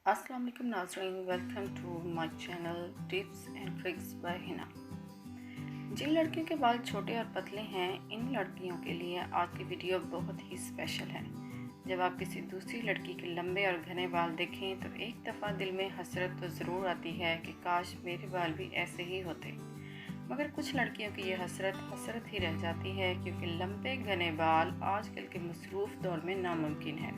अस्सलाम वालेकुम नाज़रीन, welcome to my channel tips and tricks by Hina. जिन लड़कियों के बाल छोटे और पतले हैं, इन लड़कियों के लिए आज की वीडियो बहुत ही स्पेशल है। जब आप किसी दूसरी लड़की के लंबे और घने बाल देखें तो एक दफ़ा दिल में हसरत तो ज़रूर आती है कि काश मेरे बाल भी ऐसे ही होते। मगर कुछ लड़कियों की ये हसरत ही रह जाती है, क्योंकि लंबे घने बाल आजकल के मसरूफ़ दौर में नामुमकिन है।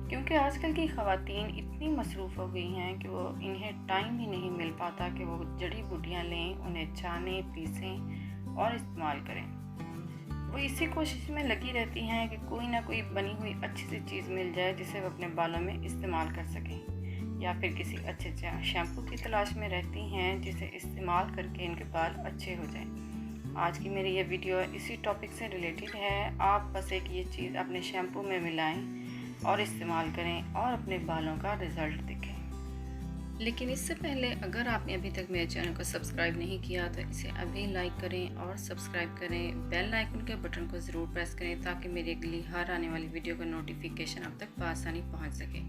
क्योंकि आजकल की ख़वातीन इतनी मसरूफ़ हो गई हैं कि वो इन्हें टाइम ही नहीं मिल पाता कि वो जड़ी बूटियाँ लें, उन्हें छानें, पीसें और इस्तेमाल करें। वो इसी कोशिश में लगी रहती हैं कि कोई ना कोई बनी हुई अच्छी सी चीज़ मिल जाए जिसे वो अपने बालों में इस्तेमाल कर सकें, या फिर किसी अच्छे शैम्पू की तलाश में रहती हैं जिसे इस्तेमाल करके इनके बाल अच्छे हो जाएं। आज की मेरी ये वीडियो इसी टॉपिक से रिलेटेड है। आप बस एक ये चीज़ अपने शैम्पू में मिलाएं और इस्तेमाल करें और अपने बालों का रिज़ल्ट देखें। लेकिन इससे पहले अगर आपने अभी तक मेरे चैनल को सब्सक्राइब नहीं किया तो इसे अभी लाइक करें और सब्सक्राइब करें। बेल आइकन के बटन को ज़रूर प्रेस करें ताकि मेरी अगली हर आने वाली वीडियो का नोटिफिकेशन आप तक आसानी पहुंच सके।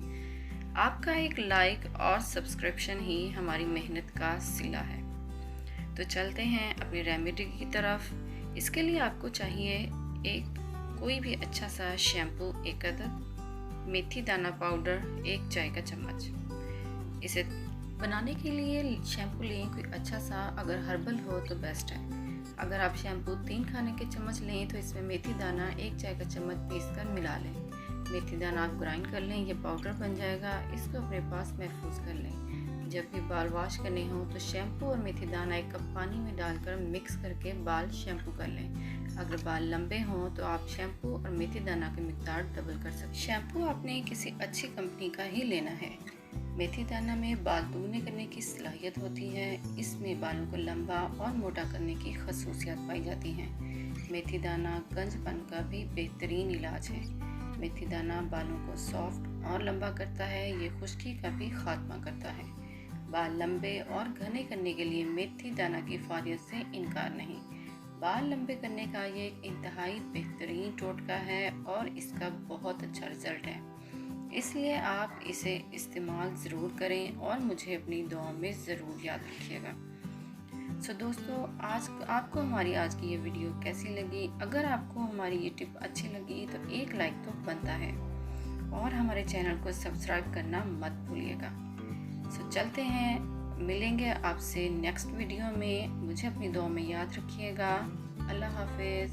आपका एक लाइक और सब्सक्रिप्शन ही हमारी मेहनत का सिला है। तो चलते हैं अपनी रेमेडी की तरफ। इसके लिए आपको चाहिए एक कोई भी अच्छा सा शैम्पू, एक अदद मेथी दाना पाउडर, 1 चाय का चम्मच। इसे बनाने के लिए शैम्पू लें कोई अच्छा सा, अगर हर्बल हो तो बेस्ट है। अगर आप शैम्पू 3 खाने के चम्मच लें तो इसमें मेथी दाना 1 चाय का चम्मच पीसकर मिला लें। मेथी दाना आप ग्राइंड कर लें, ये पाउडर बन जाएगा। इसको अपने पास महफूज कर लें। जब भी बाल वॉश करने हो तो शैम्पू और मेथी दाना 1 कप पानी में डालकर मिक्स करके बाल शैम्पू कर लें। अगर बाल लंबे हों तो आप शैम्पू और मेथी दाना की मिकदार डबल कर सकते हैं। शैम्पू आपने किसी अच्छी कंपनी का ही लेना है। मेथी दाना में बाल दूने करने की सलाहियत होती है। इसमें बालों को लंबा और मोटा करने की खसूसियात पाई जाती हैं। मेथी दाना गंजपन का भी बेहतरीन इलाज है। मेथी दाना बालों को सॉफ्ट और लंबा करता है। ये खुश्की का भी खात्मा करता है। बाल लंबे और घने करने के लिए मेथी दाना की फ़ायदे से इनकार नहीं। बाल लंबे करने का ये एक इंतहाई बेहतरीन टोटका है और इसका बहुत अच्छा रिज़ल्ट है। इसलिए आप इसे इस्तेमाल ज़रूर करें और मुझे अपनी दुआओं में ज़रूर याद रखिएगा। सो दोस्तों, आज आपको हमारी आज की ये वीडियो कैसी लगी? अगर आपको हमारी ये टिप अच्छी लगी तो एक लाइक तो बनता है और हमारे चैनल को सब्सक्राइब करना मत भूलिएगा। सो चलते हैं, मिलेंगे आपसे नेक्स्ट वीडियो में। मुझे अपनी दुआ में याद रखिएगा। अल्लाह हाफिज़।